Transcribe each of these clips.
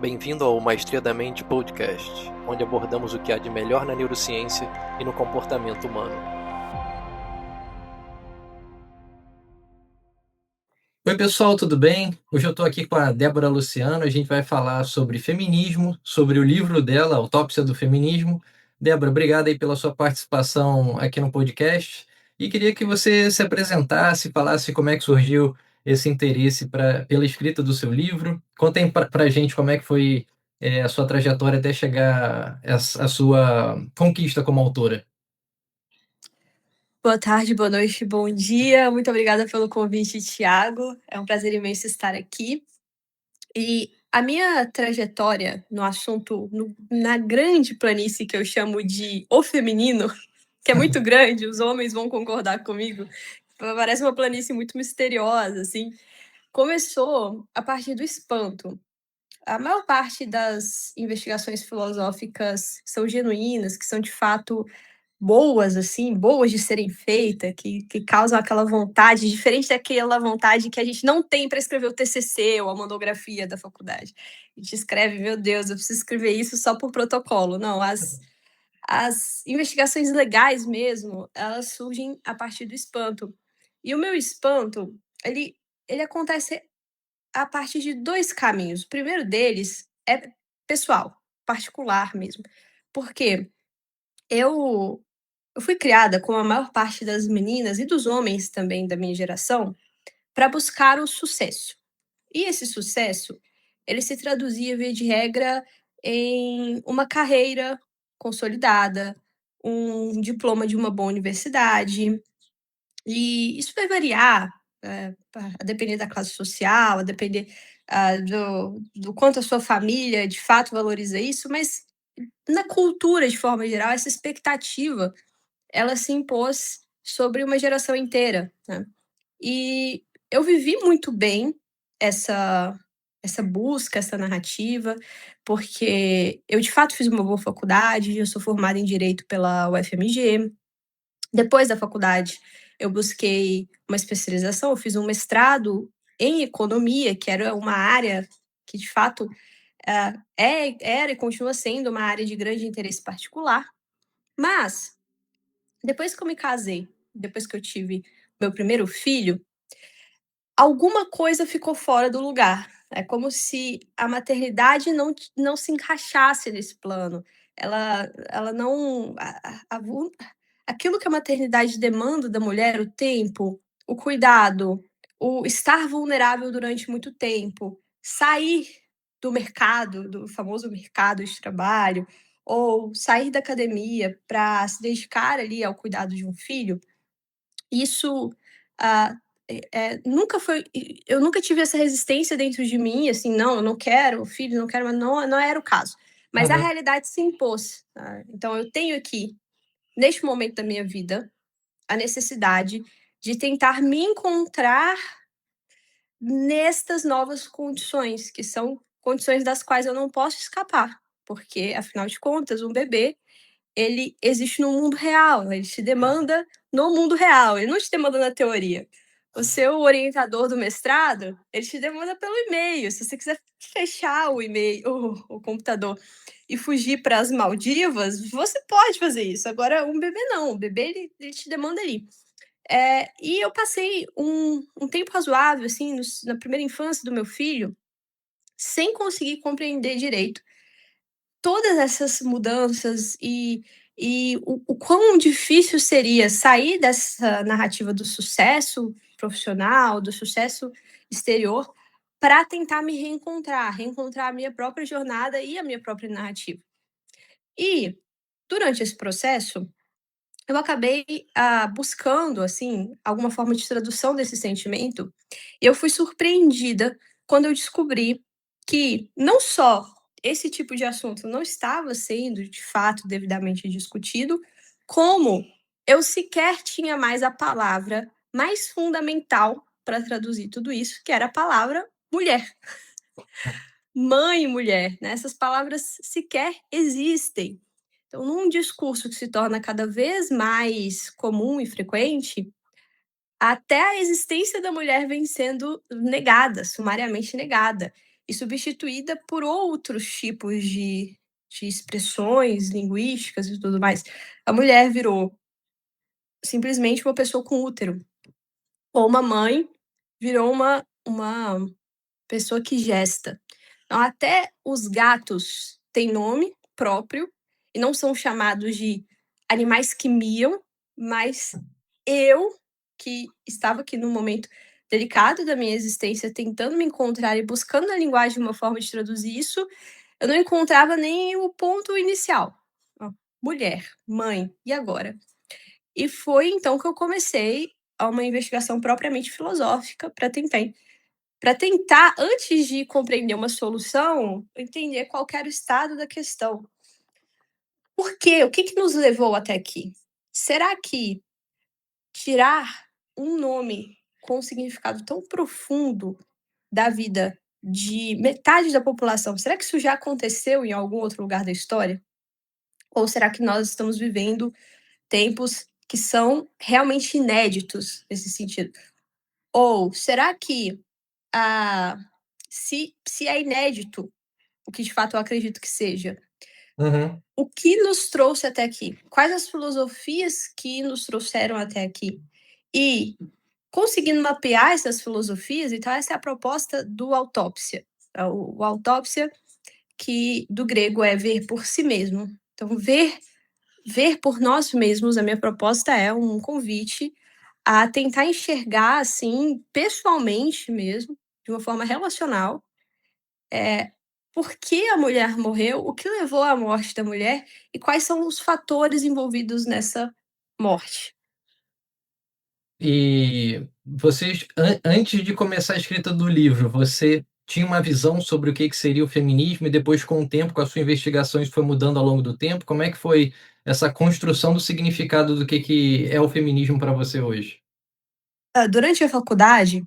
Bem-vindo ao Maestria da Mente Podcast, onde abordamos o que há de melhor na neurociência e no comportamento humano. Oi, pessoal, tudo bem? Hoje eu estou aqui com a Débora Luciano. A gente vai falar sobre feminismo, sobre o livro dela, Autópsia do Feminismo. Débora, obrigado aí pela sua participação aqui no podcast. E queria que você se apresentasse, falasse como é que surgiu esse interesse pela escrita do seu livro. Contem para a gente como é que foi a sua trajetória até chegar à sua conquista como autora. Boa tarde, boa noite, bom dia. Muito obrigada pelo convite, Thiago. É um prazer imenso estar aqui. E a minha trajetória no assunto, na grande planície que eu chamo de o feminino, que é muito grande, os homens vão concordar comigo, parece uma planície muito misteriosa, assim, começou a partir do espanto. A maior parte das investigações filosóficas são genuínas, que são de fato boas, assim, boas de serem feitas, que causam aquela vontade, diferente daquela vontade que a gente não tem para escrever o TCC ou a monografia da faculdade. A gente escreve, meu Deus, eu preciso escrever isso só por protocolo. Não, as investigações legais mesmo, elas surgem a partir do espanto. E o meu espanto, ele acontece a partir de dois caminhos. O primeiro deles é pessoal, particular mesmo. Porque eu eu fui criada, como a maior parte das meninas e dos homens também da minha geração, para buscar o sucesso. E esse sucesso, ele se traduzia, via de regra, em uma carreira consolidada, um diploma de uma boa universidade. E isso vai variar, a depender da classe social, a depender do quanto a sua família de fato valoriza isso, mas na cultura, de forma geral, essa expectativa ela se impôs sobre uma geração inteira, né. E eu vivi muito bem essa essa busca, essa narrativa, porque eu de fato fiz uma boa faculdade, eu sou formada em direito pela UFMG. Depois da faculdade, eu busquei uma especialização, eu fiz um mestrado em economia, que era uma área que de fato, era e continua sendo uma área de grande interesse particular. Mas depois que eu me casei, depois que eu tive meu primeiro filho, alguma coisa ficou fora do lugar. É como se a maternidade não se encaixasse nesse plano. Ela não aquilo que a maternidade demanda da mulher, o tempo, o cuidado, o estar vulnerável durante muito tempo, sair do mercado, do famoso mercado de trabalho, ou sair da academia para se dedicar ali ao cuidado de um filho, isso, ah, nunca foi eu nunca tive essa resistência dentro de mim, assim: "Não, eu não quero filho, não quero", mas não era o caso. Mas a Uhum. realidade se impôs, então eu tenho aqui, neste momento da minha vida, a necessidade de tentar me encontrar nestas novas condições, que são condições das quais eu não posso escapar, porque afinal de contas um bebê ele existe no mundo real, ele te demanda no mundo real, ele não te demanda na teoria. O seu orientador do mestrado, ele te demanda pelo e-mail. Se você quiser fechar o e-mail, o computador e fugir para as Maldivas, você pode fazer isso. Agora, um bebê não, o bebê ele te demanda ali. E eu passei um tempo razoável, assim, na primeira infância do meu filho, sem conseguir compreender direito todas essas mudanças e o quão difícil seria sair dessa narrativa do sucesso profissional, do sucesso exterior, para tentar me reencontrar a minha própria jornada e a minha própria narrativa. E, durante esse processo, eu acabei, buscando, assim, alguma forma de tradução desse sentimento, e eu fui surpreendida quando eu descobri que não só esse tipo de assunto não estava sendo, de fato, devidamente discutido, como eu sequer tinha mais a palavra mais fundamental para traduzir tudo isso, que era a palavra mulher. Mãe e mulher, né, essas palavras sequer existem. Então, num discurso que se torna cada vez mais comum e frequente, até a existência da mulher vem sendo negada, sumariamente negada. e substituída por outros tipos de expressões linguísticas e tudo mais. A mulher virou simplesmente uma pessoa com útero, ou uma mãe virou uma pessoa que gesta. Então, até os gatos têm nome próprio e não são chamados de animais que miam, mas eu, que estava aqui num momento delicado da minha existência, tentando me encontrar e buscando na linguagem uma forma de traduzir isso, eu não encontrava nem o ponto inicial. Mulher, mãe, e agora? E foi então que eu comecei a uma investigação propriamente filosófica para tentar, antes de compreender uma solução, entender qual que era o estado da questão. Por quê? O que que nos levou até aqui? Será que tirar um nome com um significado tão profundo da vida de metade da população, será que isso já aconteceu em algum outro lugar da história? Ou será que nós estamos vivendo tempos que são realmente inéditos nesse sentido? Ou será que se é inédito, o que de fato eu acredito que seja, o que nos trouxe até aqui? Quais as filosofias que nos trouxeram até aqui? E conseguindo mapear essas filosofias, então essa é a proposta do autópsia. O autópsia, que do grego é ver por si mesmo. Então, ver por nós mesmos, a minha proposta é um convite a tentar enxergar, assim, pessoalmente mesmo, de uma forma relacional, por que a mulher morreu, o que levou à morte da mulher e quais são os fatores envolvidos nessa morte. E vocês, antes de começar a escrita do livro, você tinha uma visão sobre o que seria o feminismo e depois, com o tempo, com a sua investigação, isso foi mudando ao longo do tempo? Como é que foi essa construção do significado do que é o feminismo para você hoje? Durante a faculdade,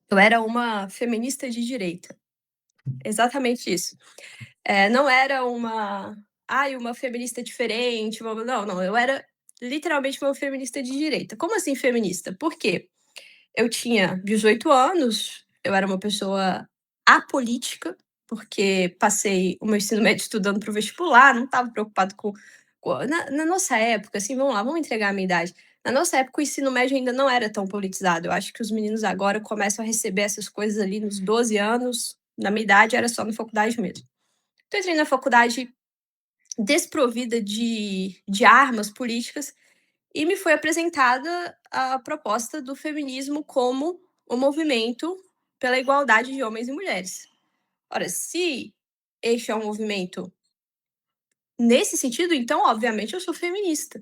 eu era uma feminista de direita. Exatamente isso. Não era uma feminista diferente, não, eu era literalmente uma feminista de direita. Como assim feminista? Por quê? Eu tinha 18 anos, eu era uma pessoa apolítica, porque passei o meu ensino médio estudando para o vestibular, não estava preocupado com na nossa época, assim, vamos lá, vamos entregar a minha idade. Na nossa época, o ensino médio ainda não era tão politizado. Eu acho que os meninos agora começam a receber essas coisas ali nos 12 anos. Na minha idade, era só na faculdade mesmo. Então, eu entrei na faculdade desprovida de armas políticas e me foi apresentada a proposta do feminismo como um movimento pela igualdade de homens e mulheres. Ora, se este é um movimento nesse sentido, então, obviamente, eu sou feminista.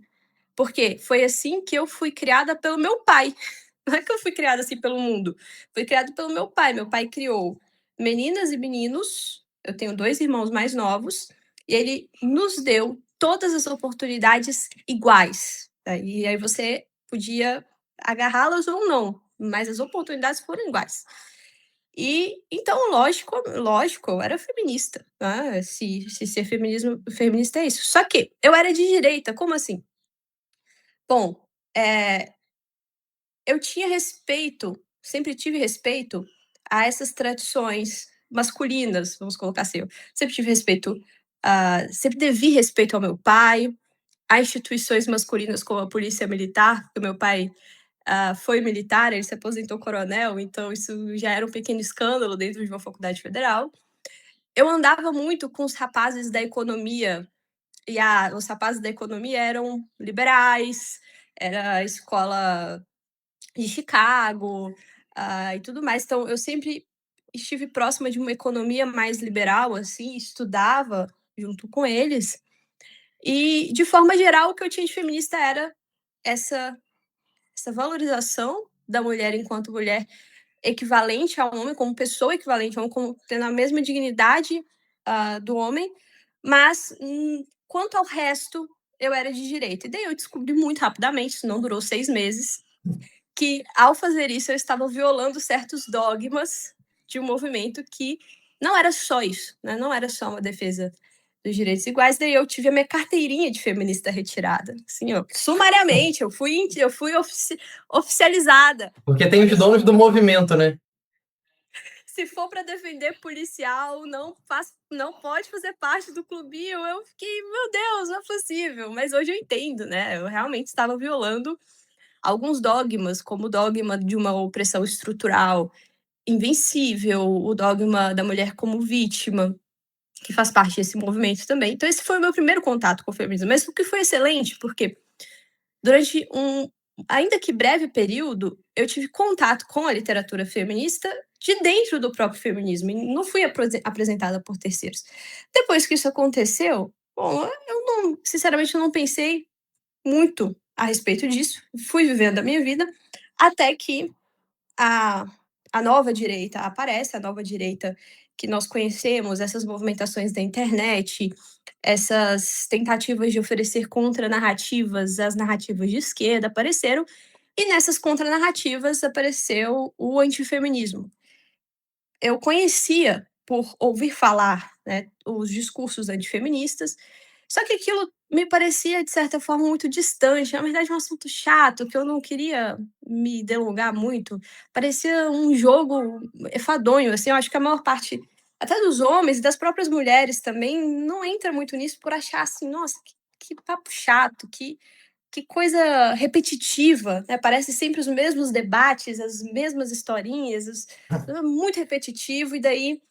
Porque foi assim que eu fui criada pelo meu pai. Não é que eu fui criada assim pelo mundo. Fui criada pelo meu pai. Meu pai criou meninas e meninos. Eu tenho 2 irmãos mais novos. E ele nos deu todas as oportunidades iguais. E aí você podia agarrá-las ou não, mas as oportunidades foram iguais. E então, lógico, eu era feminista. Né? Se ser feminista é isso. Só que eu era de direita. Como assim? Bom, eu tinha respeito, sempre tive respeito a essas tradições masculinas, vamos colocar assim. Eu sempre tive respeito, sempre devi respeito ao meu pai, a instituições masculinas como a polícia militar, porque o meu pai foi militar, ele se aposentou coronel, então isso já era um pequeno escândalo dentro de uma faculdade federal. Eu andava muito com os rapazes da economia, e os rapazes da economia eram liberais, era a escola de Chicago, e tudo mais. Então, eu sempre estive próxima de uma economia mais liberal, assim, estudava junto com eles. E, de forma geral, o que eu tinha de feminista era essa valorização da mulher enquanto mulher equivalente ao homem, como pessoa equivalente ao homem, como tendo a mesma dignidade do homem, mas quanto ao resto, eu era de direita. E daí eu descobri muito rapidamente, isso não durou 6 meses, que ao fazer isso eu estava violando certos dogmas de um movimento que não era só isso, né? Não era só uma defesa dos direitos iguais. Daí eu tive a minha carteirinha de feminista retirada, assim, sumariamente, eu fui oficializada. Porque tem os donos do movimento, né? se for para defender policial, não pode fazer parte do clubinho. Eu fiquei, meu Deus, não é possível. Mas hoje eu entendo, né? Eu realmente estava violando alguns dogmas, como o dogma de uma opressão estrutural invencível, o dogma da mulher como vítima, que faz parte desse movimento também. Então esse foi o meu primeiro contato com o feminismo, mas o que foi excelente, porque durante ainda que breve período, eu tive contato com a literatura feminista de dentro do próprio feminismo, e não fui apresentada por terceiros. Depois que isso aconteceu, bom, sinceramente, eu não pensei muito a respeito disso, fui vivendo a minha vida, até que a nova direita aparece, a nova direita que nós conhecemos, essas movimentações da internet, essas tentativas de oferecer contranarrativas às narrativas de esquerda apareceram, e nessas contranarrativas apareceu o antifeminismo. Eu conhecia, por ouvir falar, né, os discursos antifeministas, só que aquilo me parecia, de certa forma, muito distante. Na verdade, um assunto chato, que eu não queria me delongar muito. Parecia um jogo enfadonho, assim. Eu acho que a maior parte, até dos homens e das próprias mulheres também, não entra muito nisso por achar assim, nossa, que papo chato, que coisa repetitiva, né? Parece sempre os mesmos debates, as mesmas historinhas, muito repetitivo, e daí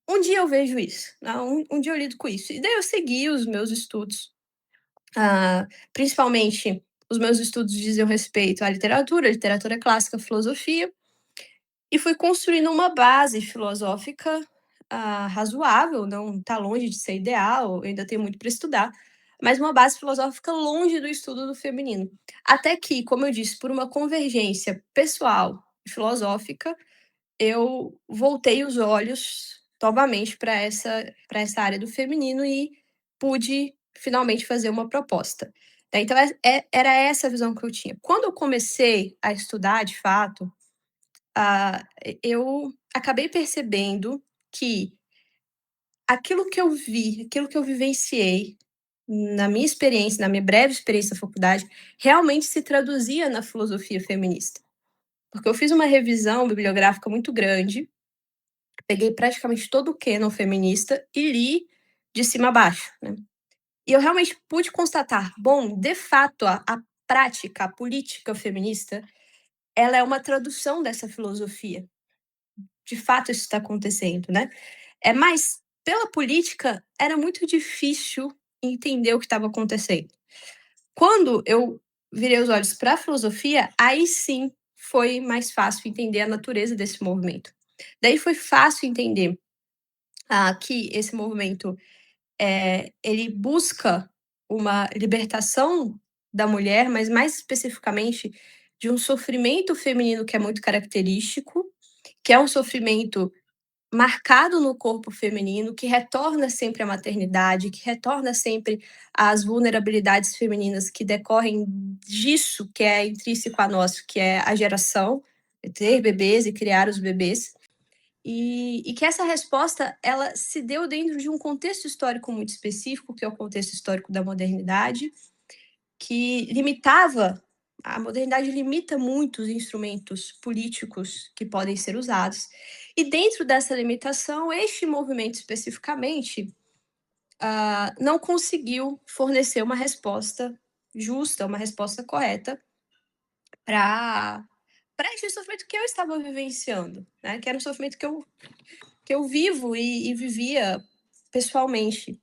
um dia eu vejo isso, né? Um dia eu lido com isso. E daí eu segui os meus estudos, principalmente os meus estudos diziam respeito à literatura clássica, filosofia, e fui construindo uma base filosófica razoável, não está longe de ser ideal, eu ainda tenho muito para estudar, mas uma base filosófica longe do estudo do feminino. Até que, como eu disse, por uma convergência pessoal e filosófica, eu voltei os olhos novamente para essa área do feminino e pude finalmente fazer uma proposta. Então, era essa a visão que eu tinha. Quando eu comecei a estudar, de fato, eu acabei percebendo que aquilo que eu vi, aquilo que eu vivenciei na minha experiência, na minha breve experiência na faculdade, realmente se traduzia na filosofia feminista. Porque eu fiz uma revisão bibliográfica muito grande, peguei praticamente todo o canon feminista e li de cima a baixo, né? E eu realmente pude constatar, bom, de fato, a prática, a política feminista, ela é uma tradução dessa filosofia. De fato, isso está acontecendo, né? Mas pela política era muito difícil entender o que estava acontecendo. Quando eu virei os olhos para a filosofia, aí sim foi mais fácil entender a natureza desse movimento. Daí foi fácil entender que esse movimento ele busca uma libertação da mulher, mas mais especificamente de um sofrimento feminino que é muito característico, que é um sofrimento marcado no corpo feminino, que retorna sempre à maternidade, que retorna sempre às vulnerabilidades femininas que decorrem disso que é intrínseco a nós, que é a geração, ter bebês e criar os bebês. E que essa resposta ela se deu dentro de um contexto histórico muito específico, que é o contexto histórico da modernidade, que limitava, a modernidade limita muito os instrumentos políticos que podem ser usados. E dentro dessa limitação, este movimento especificamente não conseguiu fornecer uma resposta justa, uma resposta correta para esse sofrimento que eu estava vivenciando, né? Que era um sofrimento que eu vivo e vivia pessoalmente.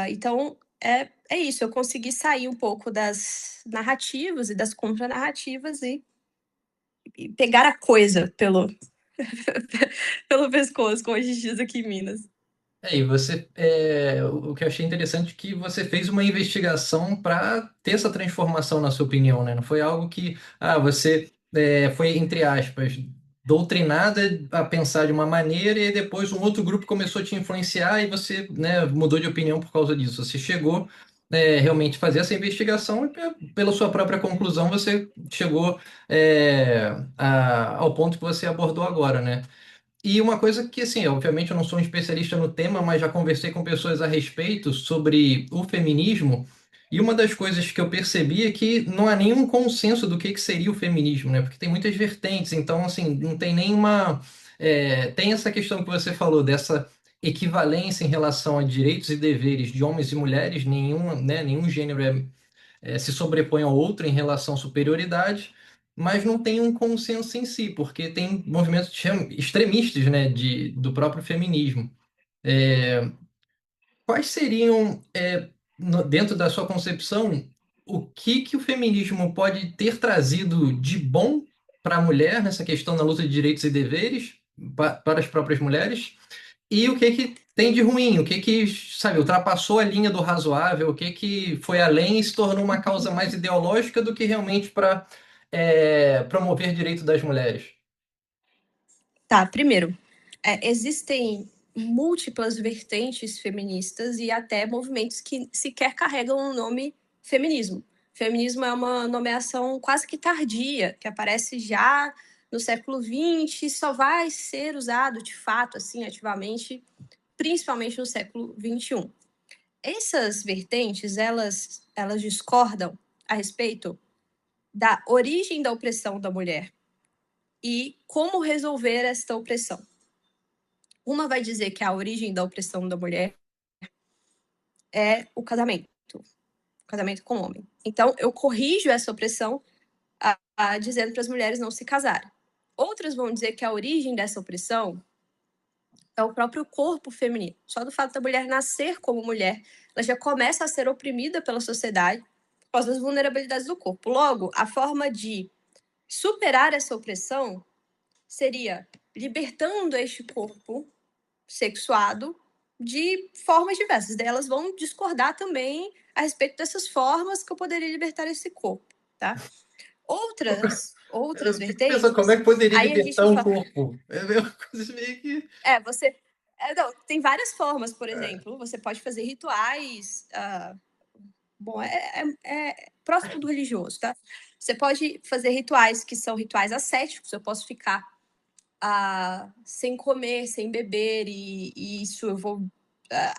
Então, é isso, eu consegui sair um pouco das narrativas e das contranarrativas e pegar a coisa pelo, pelo pescoço, como a gente diz aqui em Minas. E você, o que eu achei interessante é que você fez uma investigação para ter essa transformação na sua opinião, né? Não foi algo que, você foi, entre aspas, doutrinada a pensar de uma maneira e depois um outro grupo começou a te influenciar e você, né, mudou de opinião por causa disso. Você chegou, realmente a fazer essa investigação e pela sua própria conclusão você chegou, ao ponto que você abordou agora, né? E uma coisa que, assim, obviamente eu não sou um especialista no tema, mas já conversei com pessoas a respeito sobre o feminismo, e uma das coisas que eu percebi é que não há nenhum consenso do que seria o feminismo, né? Porque tem muitas vertentes, então, assim, não tem nenhuma tem essa questão que você falou dessa equivalência em relação a direitos e deveres de homens e mulheres, nenhum gênero se sobrepõe ao outro em relação à superioridade, mas não tem um consenso em si, porque tem movimentos extremistas, né, do próprio feminismo. Quais seriam, dentro da sua concepção, o que o feminismo pode ter trazido de bom para a mulher nessa questão da luta de direitos e deveres para as próprias mulheres? E o que tem de ruim? Sabe, ultrapassou a linha do razoável? O que foi além e se tornou uma causa mais ideológica do que realmente para promover direito das mulheres? Tá, primeiro, existem múltiplas vertentes feministas e até movimentos que sequer carregam o nome feminismo. Feminismo é uma nomeação quase que tardia, que aparece já no século XX e só vai ser usado de fato, assim, ativamente, principalmente no século XXI. Essas vertentes, elas discordam a respeito da origem da opressão da mulher e como resolver esta opressão. Uma vai dizer que a origem da opressão da mulher é o casamento com o homem. Então, eu corrijo essa opressão dizendo para as mulheres não se casarem. Outras vão dizer que a origem dessa opressão é o próprio corpo feminino. Só do fato da mulher nascer como mulher, ela já começa a ser oprimida pela sociedade por causa das vulnerabilidades do corpo. Logo, a forma de superar essa opressão seria libertando este corpo sexuado de formas diversas. Daí elas vão discordar também a respeito dessas formas que eu poderia libertar esse corpo, tá? Outras vertentes... Pensa, como é que poderia aí libertar um corpo? É uma coisa meio que... não, tem várias formas, por exemplo. Você pode fazer rituais... próximo do religioso, tá? Você pode fazer rituais que são rituais ascéticos. Eu posso ficar sem comer, sem beber, e isso eu vou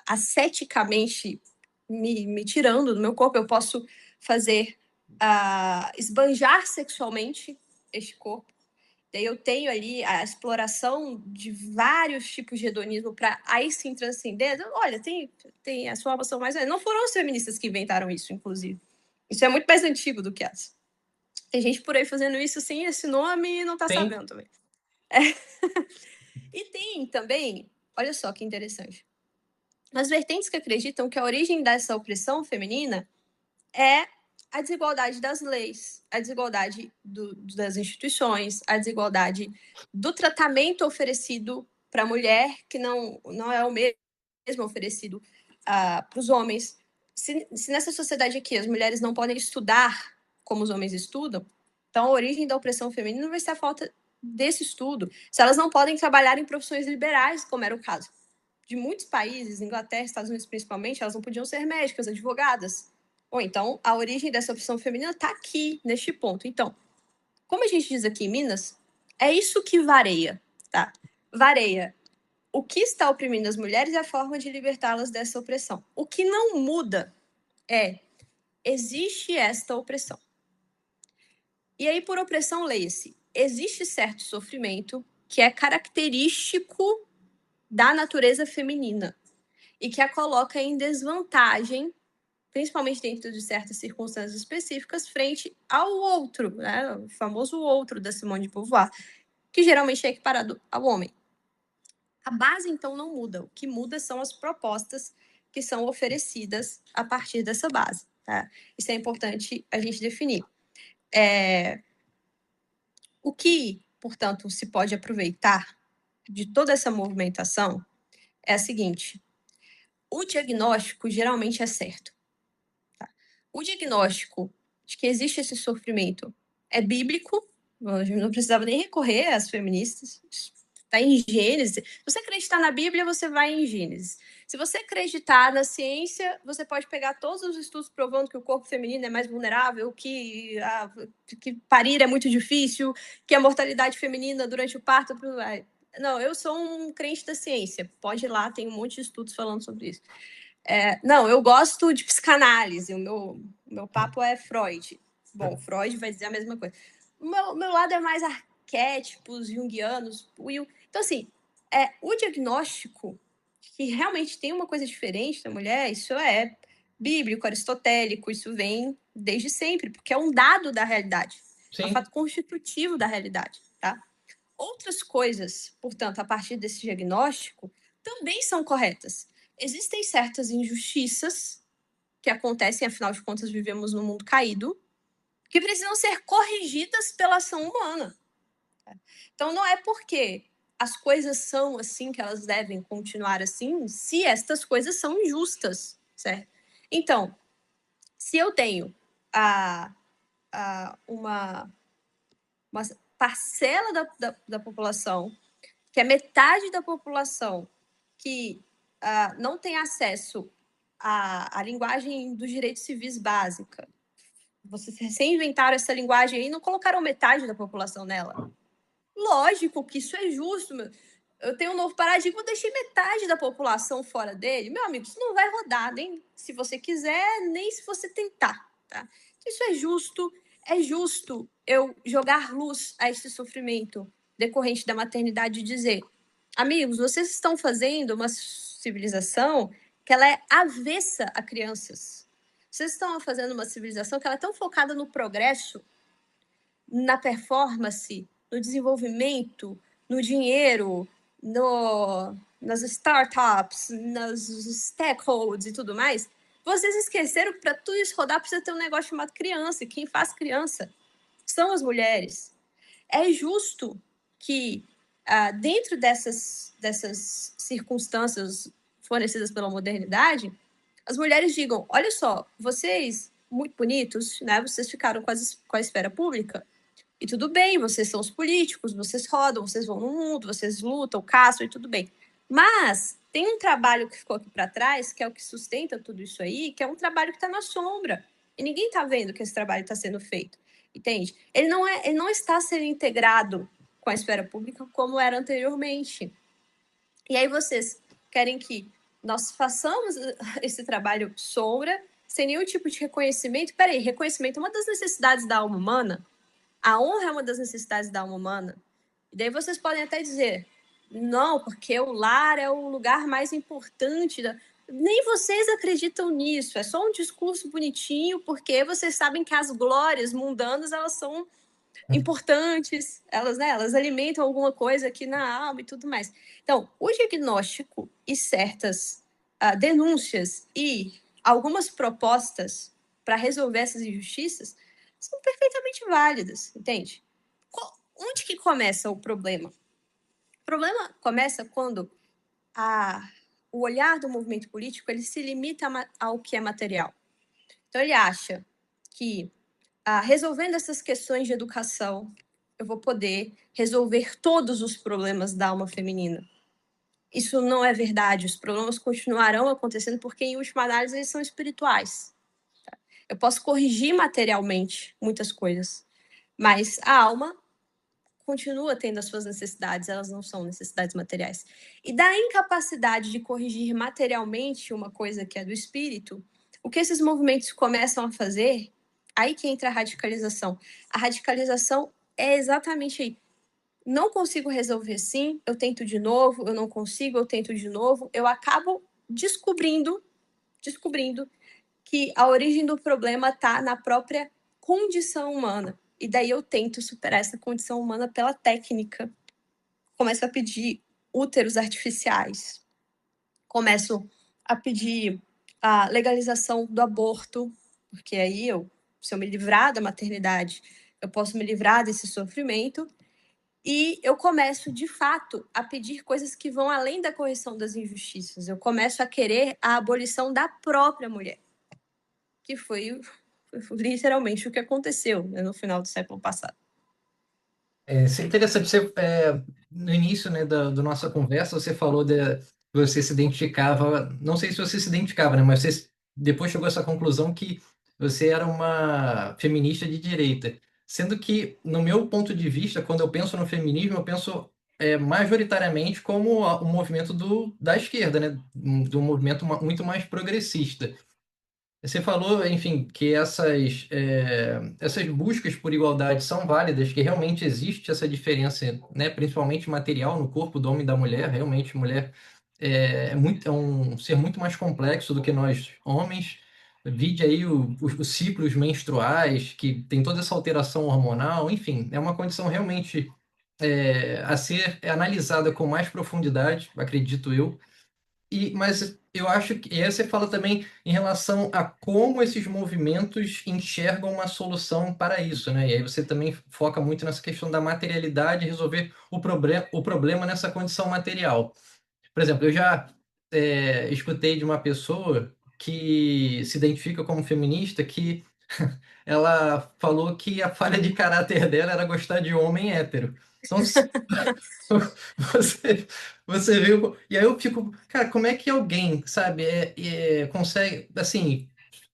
asceticamente me tirando do meu corpo. Eu posso fazer esbanjar sexualmente este corpo. Daí eu tenho ali a exploração de vários tipos de hedonismo para aí sim transcender. Olha, tem a sua formação mais... Não foram os feministas que inventaram isso, inclusive. Isso é muito mais antigo do que essa. Tem gente por aí fazendo isso sem esse nome e não tá sabendo também. E tem também, olha só que interessante, as vertentes que acreditam que a origem dessa opressão feminina é a desigualdade das leis, a desigualdade das instituições, a desigualdade do tratamento oferecido para a mulher, que não é o mesmo oferecido para os homens. Se nessa sociedade aqui as mulheres não podem estudar como os homens estudam, então a origem da opressão feminina vai ser a falta desse estudo. Se elas não podem trabalhar em profissões liberais, como era o caso de muitos países, Inglaterra, Estados Unidos principalmente, elas não podiam ser médicas, advogadas. Ou então, a origem dessa opção feminina está aqui, neste ponto. Então, como a gente diz aqui em Minas, é isso que vareia, tá? Vareia o que está oprimindo as mulheres e a forma de libertá-las dessa opressão. O que não muda existe esta opressão. E aí, por opressão, leia-se, existe certo sofrimento que é característico da natureza feminina e que a coloca em desvantagem, principalmente dentro de certas circunstâncias específicas, frente ao outro, né? O famoso outro da Simone de Beauvoir, que geralmente é equiparado ao homem. A base, então, não muda. O que muda são as propostas que são oferecidas a partir dessa base, tá? Isso é importante a gente definir. O que, portanto, se pode aproveitar de toda essa movimentação é a seguinte: o diagnóstico geralmente é certo. Tá? O diagnóstico de que existe esse sofrimento é bíblico, não precisava nem recorrer às feministas, está em Gênesis. Se você acreditar na Bíblia, você vai em Gênesis. Se você acreditar na ciência, você pode pegar todos os estudos provando que o corpo feminino é mais vulnerável, que parir é muito difícil, que a mortalidade feminina durante o parto... Não, eu sou um crente da ciência. Pode ir lá, tem um monte de estudos falando sobre isso. Não, eu gosto de psicanálise. O meu papo é Freud. Bom, Freud vai dizer a mesma coisa. O meu lado é mais arquétipos junguianos. Então, assim, o diagnóstico que realmente tem uma coisa diferente da mulher, isso é bíblico, aristotélico, isso vem desde sempre, porque é um dado da realidade, é um Sim, fato constitutivo da realidade, tá? Outras coisas, portanto, a partir desse diagnóstico, também são corretas. Existem certas injustiças que acontecem, afinal de contas, vivemos num mundo caído, que precisam ser corrigidas pela ação humana. Então, não é porque as coisas são assim que elas devem continuar assim, se estas coisas são injustas, certo? Então, se eu tenho uma parcela da população, que é metade da população, que não tem acesso à linguagem dos direitos civis básica, vocês recém-inventaram essa linguagem aí e não colocaram metade da população nela. Lógico que isso é justo. Eu tenho um novo paradigma, eu deixei metade da população fora dele. Meu amigo, isso não vai rodar, nem se você quiser, nem se você tentar. Tá? Isso é justo. É justo eu jogar luz a esse sofrimento decorrente da maternidade e dizer: amigos, vocês estão fazendo uma civilização que ela é avessa a crianças. Vocês estão fazendo uma civilização que ela é tão focada no progresso, na performance, no desenvolvimento, no dinheiro, nas startups, nas stakeholders e tudo mais. Vocês esqueceram que para tudo isso rodar precisa ter um negócio chamado criança. E quem faz criança são as mulheres. É justo que, dentro dessas circunstâncias fornecidas pela modernidade, as mulheres digam: olha só, vocês, muito bonitos, né? Vocês ficaram com a esfera pública, e tudo bem, vocês são os políticos, vocês rodam, vocês vão no mundo, vocês lutam, caçam e tudo bem. Mas tem um trabalho que ficou aqui para trás, que é o que sustenta tudo isso aí, que é um trabalho que está na sombra. E ninguém está vendo que esse trabalho está sendo feito, entende? Ele não está sendo integrado com a esfera pública como era anteriormente. E aí vocês querem que nós façamos esse trabalho sombra, sem nenhum tipo de reconhecimento. Peraí, reconhecimento é uma das necessidades da alma humana? A honra é uma das necessidades da alma humana. E daí vocês podem até dizer: não, porque o lar é o lugar mais importante. Nem vocês acreditam nisso. É só um discurso bonitinho, porque vocês sabem que as glórias mundanas, elas são importantes, elas alimentam alguma coisa aqui na alma e tudo mais. Então, o diagnóstico e certas denúncias e algumas propostas para resolver essas injustiças são perfeitamente válidas, entende? Onde que começa o problema? O problema começa quando o olhar do movimento político ele se limita ao que é material. Então, ele acha que resolvendo essas questões de educação, eu vou poder resolver todos os problemas da alma feminina. Isso não é verdade. Os problemas continuarão acontecendo porque, em última análise, eles são espirituais. Eu posso corrigir materialmente muitas coisas, mas a alma continua tendo as suas necessidades, elas não são necessidades materiais. E da incapacidade de corrigir materialmente uma coisa que é do espírito, o que esses movimentos começam a fazer, aí que entra a radicalização. A radicalização é exatamente aí. Não consigo resolver sim, eu tento de novo, eu não consigo, eu tento de novo. Eu acabo descobrindo que a origem do problema está na própria condição humana. E daí eu tento superar essa condição humana pela técnica. Começo a pedir úteros artificiais. Começo a pedir a legalização do aborto, porque aí se eu me livrar da maternidade, eu posso me livrar desse sofrimento. E eu começo, de fato, a pedir coisas que vão além da correção das injustiças. Eu começo a querer a abolição da própria mulher, que foi literalmente o que aconteceu, né, no final do século passado. Isso é interessante. No início, né, da nossa conversa, você falou que você se identificava, não sei se você se identificava, né, mas você depois chegou a essa conclusão que você era uma feminista de direita. Sendo que, no meu ponto de vista, quando eu penso no feminismo, eu penso majoritariamente como o movimento da esquerda, né, do movimento muito mais progressista. Você falou, enfim, que essas buscas por igualdade são válidas, que realmente existe essa diferença, né, principalmente material no corpo do homem e da mulher. Realmente, mulher é um ser muito mais complexo do que nós homens. Vide aí os ciclos menstruais, que tem toda essa alteração hormonal. Enfim, é uma condição realmente a ser analisada com mais profundidade, acredito eu. Mas eu acho que. E aí você fala também em relação a como esses movimentos enxergam uma solução para isso, né? E aí você também foca muito nessa questão da materialidade, resolver o problema nessa condição material. Por exemplo, eu já escutei de uma pessoa que se identifica como feminista que ela falou que a falha de caráter dela era gostar de homem hétero. Então, você, você viu. E aí eu fico, cara, como é que alguém, sabe, consegue, assim,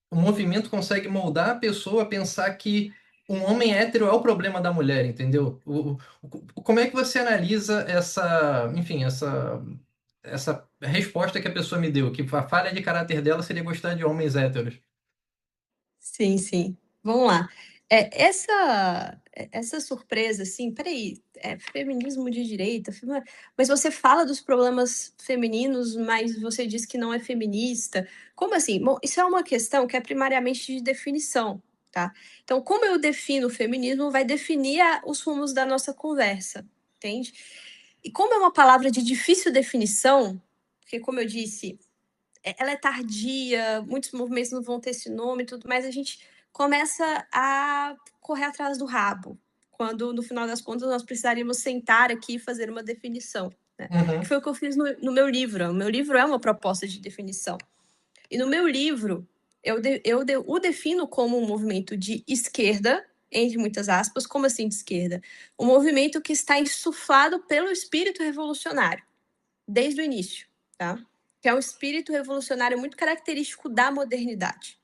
o movimento consegue moldar a pessoa a pensar que um homem hétero é o problema da mulher, entendeu? Como é que você analisa enfim, essa resposta que a pessoa me deu, que a falha de caráter dela seria gostar de homens héteros? Sim, sim. Vamos lá. Essa surpresa, assim, peraí, feminismo de direita, mas você fala dos problemas femininos, mas você diz que não é feminista. Como assim? Bom, isso é uma questão que é primariamente de definição, tá? Então, como eu defino o feminismo vai definir os rumos da nossa conversa, entende? E como é uma palavra de difícil definição, porque, como eu disse, ela é tardia, muitos movimentos não vão ter esse nome e tudo, mas a gente começa a correr atrás do rabo, quando no final das contas nós precisaríamos sentar aqui e fazer uma definição, né? Que foi o que eu fiz no meu livro. O meu livro é uma proposta de definição. E no meu livro, eu o defino como um movimento de esquerda, entre muitas aspas. Como assim de esquerda? Um movimento que está insuflado pelo espírito revolucionário, desde o início, tá? Que é um espírito revolucionário muito característico da modernidade.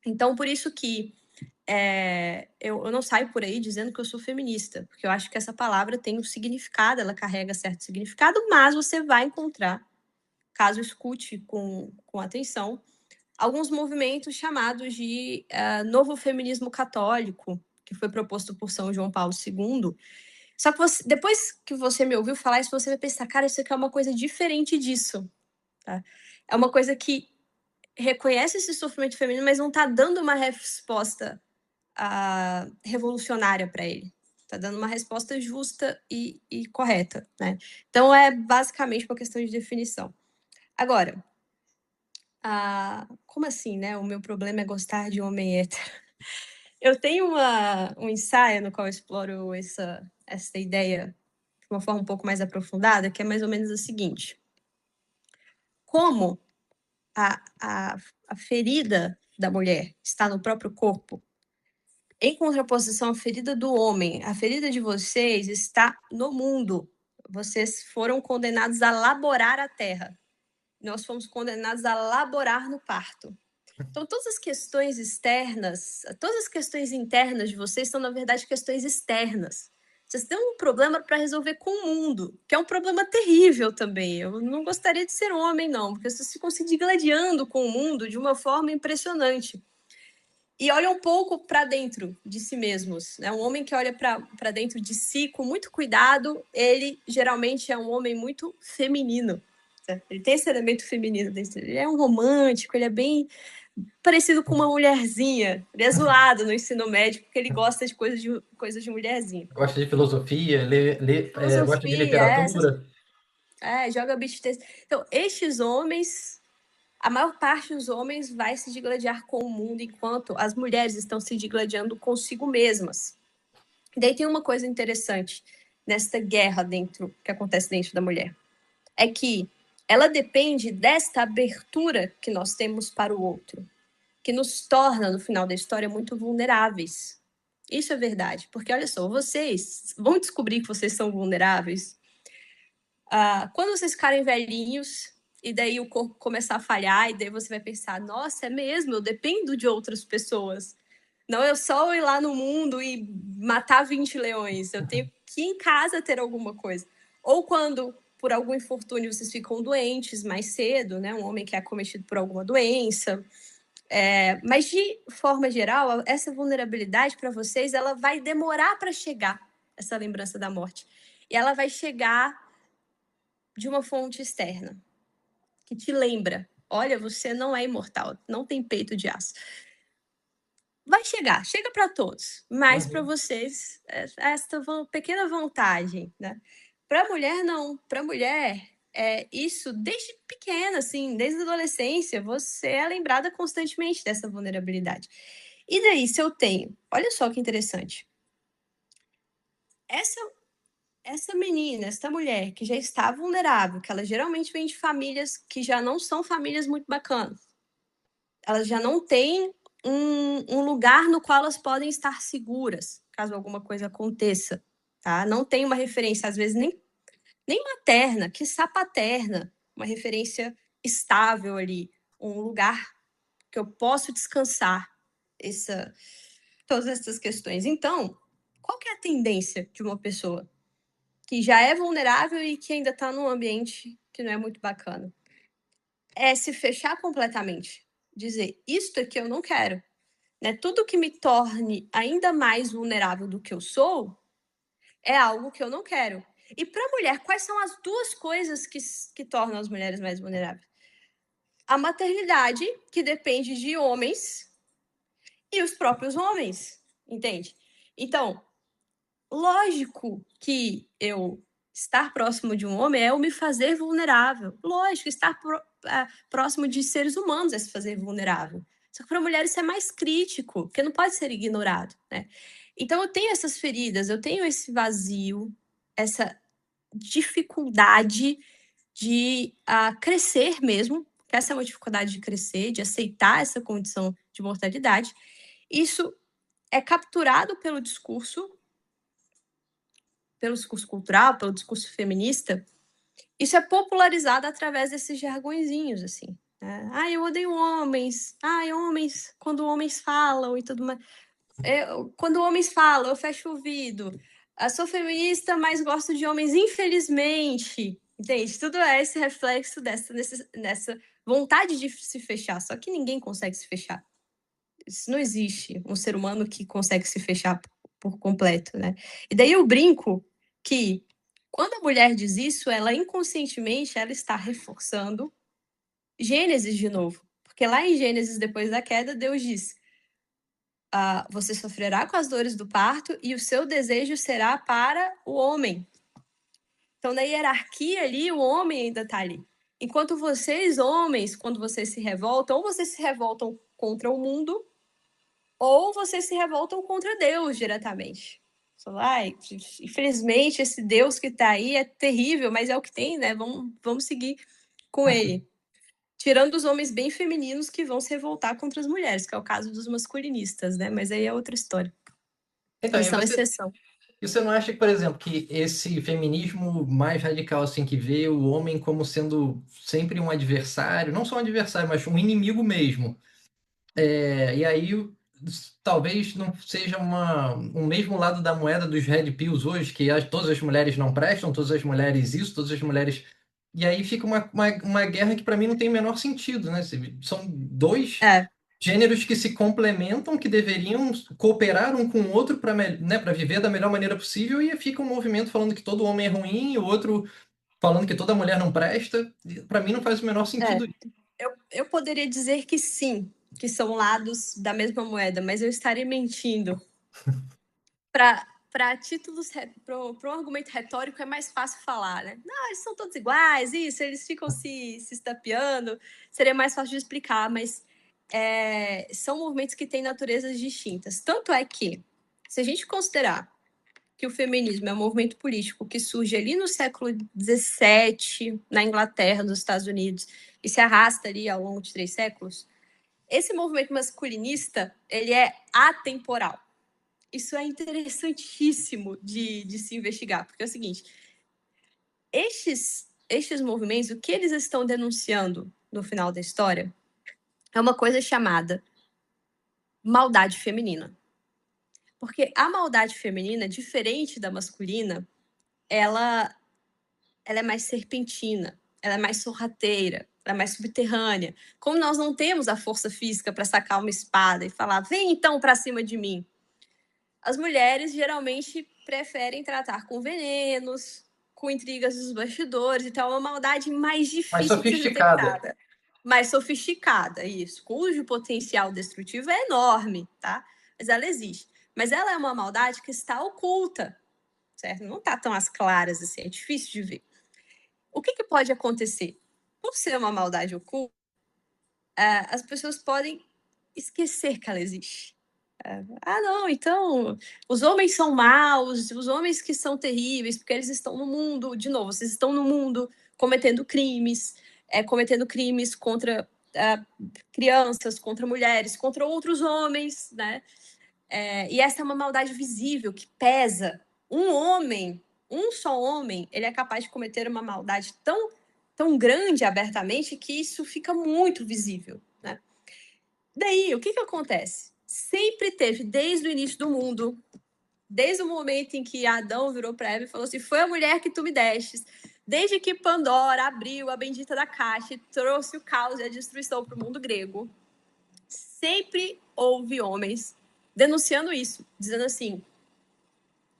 Então, por isso que eu não saio por aí dizendo que eu sou feminista, porque eu acho que essa palavra tem um significado, ela carrega certo significado, mas você vai encontrar, caso escute com atenção, alguns movimentos chamados de novo feminismo católico, que foi proposto por São João Paulo II. Só que depois que você me ouviu falar isso, você vai pensar, cara, isso aqui é uma coisa diferente disso. Tá? É uma coisa que reconhece esse sofrimento feminino, mas não está dando uma resposta revolucionária para ele. Está dando uma resposta justa e correta, né? Então, é basicamente uma questão de definição. Agora, como assim, né? O meu problema é gostar de homem hétero. Eu tenho um ensaio no qual eu exploro essa ideia de uma forma um pouco mais aprofundada, que é mais ou menos a seguinte. Como a ferida da mulher está no próprio corpo, em contraposição à ferida do homem, a ferida de vocês está no mundo. Vocês foram condenados a laborar a terra. Nós fomos condenados a laborar no parto. Então, todas as questões externas, todas as questões internas de vocês são, na verdade, questões externas. Vocês têm um problema para resolver com o mundo, que é um problema terrível também. Eu não gostaria de ser homem, não, porque vocês ficam se digladiando com o mundo de uma forma impressionante. E olha um pouco para dentro de si mesmos, né? Um homem que olha para dentro de si com muito cuidado, ele geralmente é um homem muito feminino. Certo? Ele tem esse elemento feminino dentro. Ele é um romântico, ele é bem parecido com uma mulherzinha. Ele é zoado no ensino médio porque ele gosta de coisas de mulherzinha. Gosta de filosofia, gosta de Filosofia, literatura. joga beat tênis. Então, estes homens, a maior parte dos homens vai se digladiar com o mundo, enquanto as mulheres estão se digladiando consigo mesmas. E daí tem uma coisa interessante nesta guerra que acontece dentro da mulher. É que ela depende desta abertura que nós temos para o outro, que nos torna, no final da história, muito vulneráveis. Isso é verdade, porque olha só, vocês vão descobrir que vocês são vulneráveis quando vocês ficarem velhinhos e daí o corpo começar a falhar e daí você vai pensar, nossa, é mesmo, eu dependo de outras pessoas. Não é só ir lá no mundo e matar 20 leões, eu tenho que ir em casa ter alguma coisa. Ou quando, por algum infortúnio, vocês ficam doentes mais cedo, né? Um homem que é acometido por alguma doença, Mas, de forma geral, essa vulnerabilidade para vocês, ela vai demorar para chegar, essa lembrança da morte. E ela vai chegar de uma fonte externa, que te lembra, olha, você não é imortal, não tem peito de aço. Vai chegar, chega para todos, mas para vocês, esta pequena vantagem, né? Para a mulher, não. Para a mulher, isso desde pequena, assim, desde a adolescência, você é lembrada constantemente dessa vulnerabilidade. E daí, se eu tenho, olha só que interessante, essa menina, essa mulher que já está vulnerável, que ela geralmente vem de famílias que já não são famílias muito bacanas, elas já não têm um lugar no qual elas podem estar seguras, caso alguma coisa aconteça, tá? Não tem uma referência, às vezes, nem materna, quiçá paterna, uma referência estável ali, um lugar que eu posso descansar todas essas questões. Então, qual que é a tendência de uma pessoa que já é vulnerável e que ainda está num ambiente que não é muito bacana? É se fechar completamente, dizer, isto aqui eu não quero. Né? Tudo que me torne ainda mais vulnerável do que eu sou é algo que eu não quero. E para a mulher, quais são as duas coisas que tornam as mulheres mais vulneráveis? A maternidade, que depende de homens, e os próprios homens, entende? Então, lógico que eu estar próximo de um homem é eu me fazer vulnerável. Lógico, estar próximo de seres humanos é se fazer vulnerável. Só que para a mulher isso é mais crítico, porque não pode ser ignorado, né? Então eu tenho essas feridas, eu tenho esse vazio, essa dificuldade de crescer mesmo, que essa é uma dificuldade de crescer, de aceitar essa condição de mortalidade. Isso é capturado pelo discurso cultural, pelo discurso feminista. Isso é popularizado através desses jargõezinhos, assim. Né? Eu odeio homens. Homens, quando homens falam e tudo mais. Quando homens falam, eu fecho o ouvido. Sou feminista, mas gosto de homens, infelizmente. Entende? Tudo é esse reflexo dessa vontade de se fechar. Só que ninguém consegue se fechar. Isso não existe um ser humano que consegue se fechar por completo, né? E daí eu brinco que quando a mulher diz isso, ela inconscientemente ela está reforçando Gênesis de novo. Porque lá em Gênesis, depois da queda, Deus diz: você sofrerá com as dores do parto e o seu desejo será para o homem. Então, na hierarquia ali, o homem ainda está ali. Enquanto vocês, homens, quando vocês se revoltam, ou vocês se revoltam contra o mundo, ou vocês se revoltam contra Deus diretamente. Infelizmente, esse Deus que está aí é terrível, mas é o que tem, né? Vamos seguir com ele. Tirando os homens bem femininos que vão se revoltar contra as mulheres, que é o caso dos masculinistas, né? Mas aí é outra história. Então, Eles são exceção. E você não acha que, por exemplo, que esse feminismo mais radical, assim, que vê o homem como sendo sempre um adversário, não só um adversário, mas um inimigo mesmo, e aí talvez não seja um mesmo lado da moeda dos red pills hoje, que todas as mulheres não prestam, todas as mulheres isso, todas as mulheres... E aí fica uma guerra que para mim não tem o menor sentido, né? São dois gêneros que se complementam, que deveriam cooperar um com o outro para, né, para viver da melhor maneira possível, e fica um movimento falando que todo homem é ruim e o outro falando que toda mulher não presta. Para mim não faz o menor sentido. Eu poderia dizer que sim, que são lados da mesma moeda, mas eu estaria mentindo. Para títulos, para um argumento retórico é mais fácil falar, né? Não, eles são todos iguais, isso, eles ficam se estapeando, seria mais fácil de explicar, mas são movimentos que têm naturezas distintas. Tanto é que, se a gente considerar que o feminismo é um movimento político que surge ali no século XVII, na Inglaterra, nos Estados Unidos, e se arrasta ali ao longo de 3 séculos, esse movimento masculinista, ele é atemporal. Isso é interessantíssimo de se investigar, porque é o seguinte, estes movimentos, o que eles estão denunciando no final da história é uma coisa chamada maldade feminina. Porque a maldade feminina, diferente da masculina, ela é mais serpentina, ela é mais sorrateira, ela é mais subterrânea. Como nós não temos a força física para sacar uma espada e falar, vem então para cima de mim, as mulheres geralmente preferem tratar com venenos, com intrigas dos bastidores, então é uma maldade mais Mais difícil de ser sofisticada. detectada. Mais sofisticada, isso, cujo potencial destrutivo é enorme, tá? Mas ela existe. Mas ela é uma maldade que está oculta, certo? Não está tão às claras assim, é difícil de ver. O que pode acontecer? Por ser uma maldade oculta, as pessoas podem esquecer que ela existe. Não, então os homens são maus, os homens que são terríveis, porque eles estão no mundo, de novo, vocês estão no mundo cometendo crimes contra crianças, contra mulheres, contra outros homens, né? E essa é uma maldade visível que pesa. Um só homem, ele é capaz de cometer uma maldade tão grande abertamente que isso fica muito visível, né? Daí, o que acontece? Sempre teve, desde o início do mundo, desde o momento em que Adão virou para Eva e falou assim, foi a mulher que tu me destes, desde que Pandora abriu a bendita da caixa e trouxe o caos e a destruição para o mundo grego, sempre houve homens denunciando isso, dizendo assim,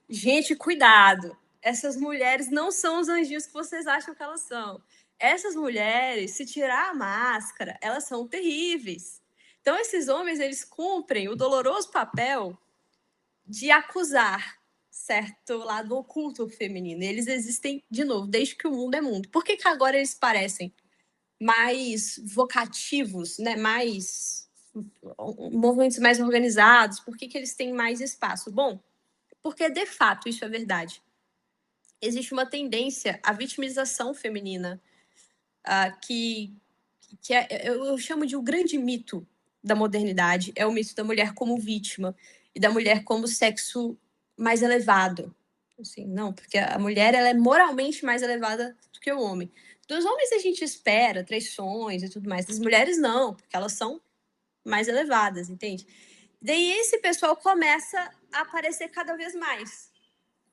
gente, cuidado, essas mulheres não são os anjinhos que vocês acham que elas são. Essas mulheres, se tirar a máscara, elas são terríveis. Então, esses homens, eles cumprem o doloroso papel de acusar certo lado oculto feminino. Eles existem, de novo, desde que o mundo é mundo. Por que agora eles parecem mais vocativos, né? Movimentos mais organizados? Por que eles têm mais espaço? Bom, porque, de fato, isso é verdade. Existe uma tendência à vitimização feminina, que eu chamo de o grande mito da modernidade, é o mito da mulher como vítima e da mulher como sexo mais elevado. Assim, não, porque a mulher ela é moralmente mais elevada do que o homem. Dos homens a gente espera traições e tudo mais, das mulheres não, porque elas são mais elevadas, entende? Daí esse pessoal começa a aparecer cada vez mais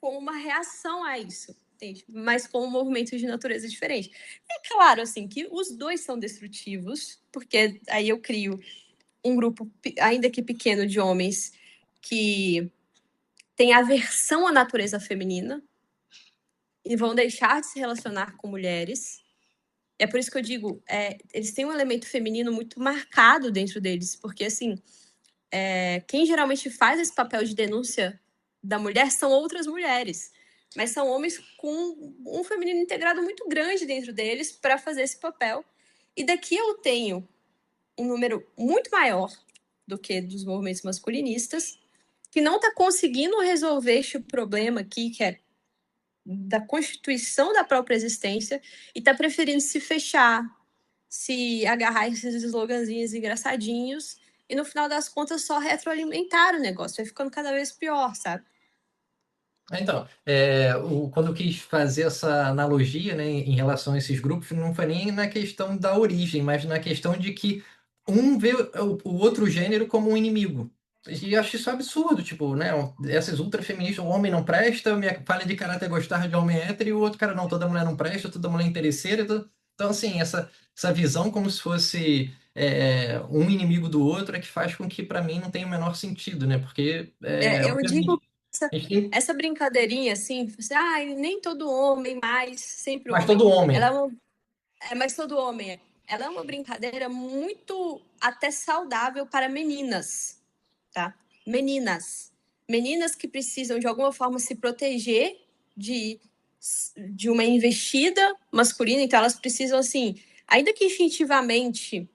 como uma reação a isso, entende? Mas com um movimento de natureza diferente. É claro, assim, que os dois são destrutivos, porque aí eu crio um grupo, ainda que pequeno, de homens que têm aversão à natureza feminina e vão deixar de se relacionar com mulheres. É por isso que eu digo, eles têm um elemento feminino muito marcado dentro deles, porque, assim, quem geralmente faz esse papel de denúncia da mulher são outras mulheres, mas são homens com um feminino integrado muito grande dentro deles para fazer esse papel. E daqui eu tenho um número muito maior do que dos movimentos masculinistas, que não está conseguindo resolver este problema aqui, que é da constituição da própria existência, e está preferindo se fechar, se agarrar a esses sloganzinhos engraçadinhos, e no final das contas só retroalimentar o negócio, vai ficando cada vez pior, sabe? Então, quando eu quis fazer essa analogia, né, em relação a esses grupos, não foi nem na questão da origem, mas na questão de que um vê o outro gênero como um inimigo. E eu acho isso absurdo, tipo, né? Essas ultrafeministas, o homem não presta, minha falha de caráter é gostar de homem hétero, e o outro cara não, toda mulher não presta, toda mulher é interesseira. Então, assim, essa visão como se fosse um inimigo do outro é que faz com que, para mim, não tenha o menor sentido, né? Porque Eu digo a gente tem. essa brincadeirinha assim, nem todo homem, mas sempre Mas homem. todo homem. Mas todo homem. Ela é uma brincadeira muito até saudável para meninas, tá? Meninas que precisam de alguma forma se proteger de uma investida masculina, então elas precisam, assim, ainda que instintivamente,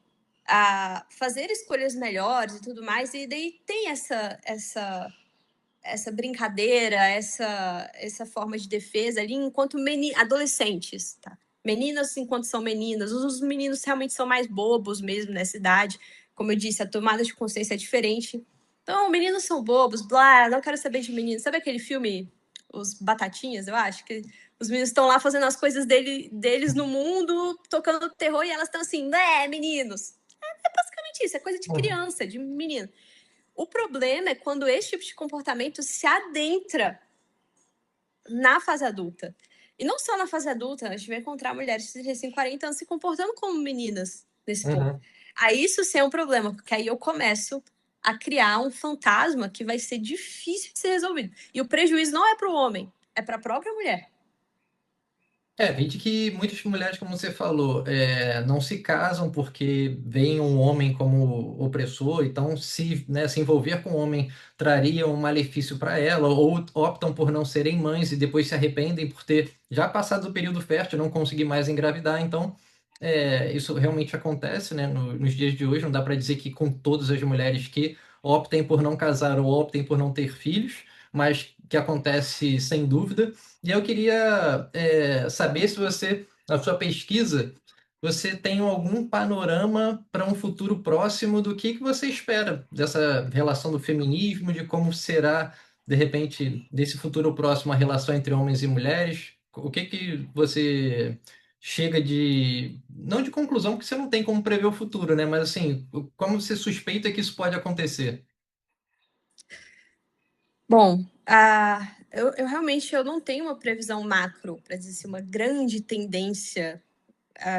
fazer escolhas melhores e tudo mais, e daí tem essa brincadeira, essa forma de defesa ali enquanto adolescentes, tá? Meninas enquanto são meninas, os meninos realmente são mais bobos mesmo nessa idade, como eu disse, a tomada de consciência é diferente. Então, meninos são bobos, blá, não quero saber de meninos. Sabe aquele filme, Os Batatinhas, eu acho? Que os meninos estão lá fazendo as coisas deles no mundo, tocando terror, e elas estão assim, né, meninos? É basicamente isso, é coisa de criança, de menino. O problema é quando esse tipo de comportamento se adentra na fase adulta. E não só na fase adulta, a gente vai encontrar mulheres de recém 40 anos se comportando como meninas nesse ponto. Aí isso sim é um problema, porque aí eu começo a criar um fantasma que vai ser difícil de ser resolvido. E o prejuízo não é para o homem, é para a própria mulher. Vide que muitas mulheres, como você falou, não se casam porque veem um homem como opressor, então se envolver com um homem traria um malefício para ela, ou optam por não serem mães e depois se arrependem por ter já passado o período fértil, não conseguir mais engravidar. Então, isso realmente acontece, né, nos dias de hoje. Não dá para dizer que com todas as mulheres que optem por não casar ou optem por não ter filhos, mas que acontece sem dúvida. E eu queria saber se você, na sua pesquisa, você tem algum panorama para um futuro próximo do que você espera dessa relação do feminismo, de como será, de repente, desse futuro próximo a relação entre homens e mulheres. O que você chega de, não de conclusão, porque você não tem como prever o futuro, né? Mas assim, como você suspeita que isso pode acontecer? Bom, eu realmente não tenho uma previsão macro, para dizer assim, uma grande tendência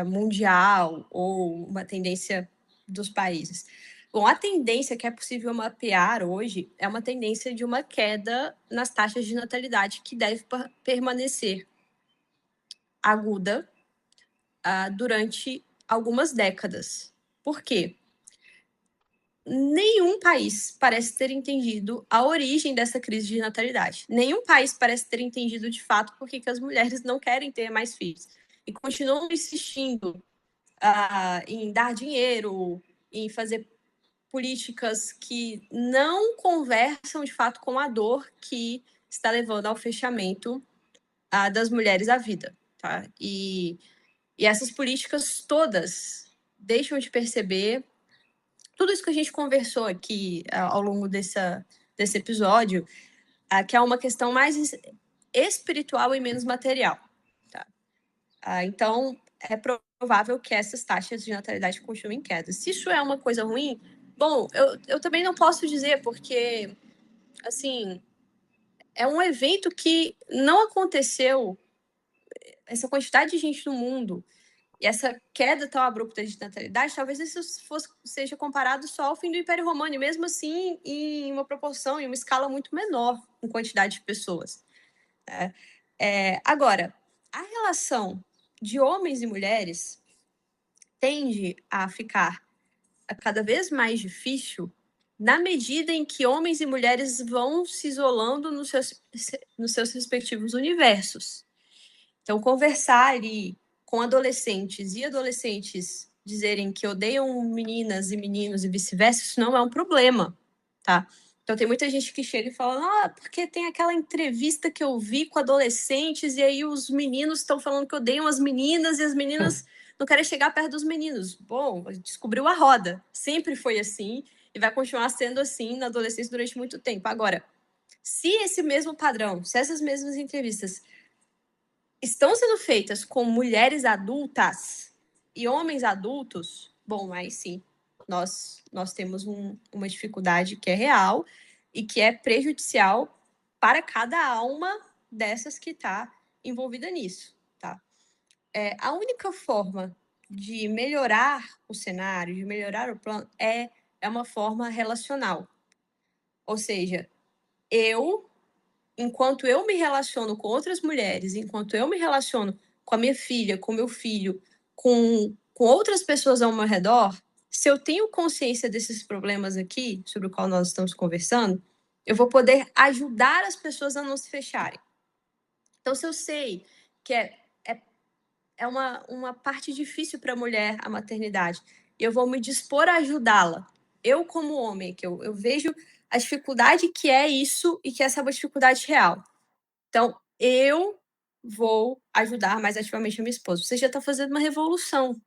mundial ou uma tendência dos países. Bom, a tendência que é possível mapear hoje é uma tendência de uma queda nas taxas de natalidade que deve permanecer aguda durante algumas décadas. Por quê? Nenhum país parece ter entendido a origem dessa crise de natalidade. Nenhum país parece ter entendido de fato por que as mulheres não querem ter mais filhos. E continuam insistindo em dar dinheiro, em fazer políticas que não conversam de fato com a dor que está levando ao fechamento das mulheres à vida. Tá? E essas políticas todas deixam de perceber tudo isso que a gente conversou aqui ao longo desse episódio, que é uma questão mais espiritual e menos material. Tá? Então, é provável que essas taxas de natalidade continuem em queda. Se isso é uma coisa ruim, bom, eu também não posso dizer, porque, assim, é um evento que não aconteceu, essa quantidade de gente no mundo, e essa queda tão abrupta de natalidade, talvez isso seja comparado só ao fim do Império Romano, e mesmo assim em uma proporção, em uma escala muito menor em quantidade de pessoas. Né? Agora, a relação de homens e mulheres tende a ficar cada vez mais difícil na medida em que homens e mulheres vão se isolando nos seus respectivos universos. Então, conversar ali com adolescentes e adolescentes dizerem que odeiam meninas e meninos e vice-versa, isso não é um problema, tá? Então, tem muita gente que chega e fala, porque tem aquela entrevista que eu vi com adolescentes e aí os meninos estão falando que odeiam as meninas e as meninas não querem chegar perto dos meninos. Bom, a gente descobriu a roda. Sempre foi assim e vai continuar sendo assim na adolescência durante muito tempo. Agora, se esse mesmo padrão, se essas mesmas entrevistas estão sendo feitas com mulheres adultas e homens adultos, bom, aí sim, nós temos uma dificuldade que é real e que é prejudicial para cada alma dessas que está envolvida nisso, tá? A única forma de melhorar o cenário, de melhorar o plano, é uma forma relacional. Ou seja, enquanto eu me relaciono com outras mulheres, enquanto eu me relaciono com a minha filha, com meu filho, com outras pessoas ao meu redor, se eu tenho consciência desses problemas aqui, sobre o qual nós estamos conversando, eu vou poder ajudar as pessoas a não se fecharem. Então, se eu sei que é uma parte difícil para a mulher a maternidade, e eu vou me dispor a ajudá-la, eu como homem, que eu vejo a dificuldade que é isso e que essa é uma dificuldade real. Então, eu vou ajudar mais ativamente a minha esposa. Você já está fazendo uma revolução.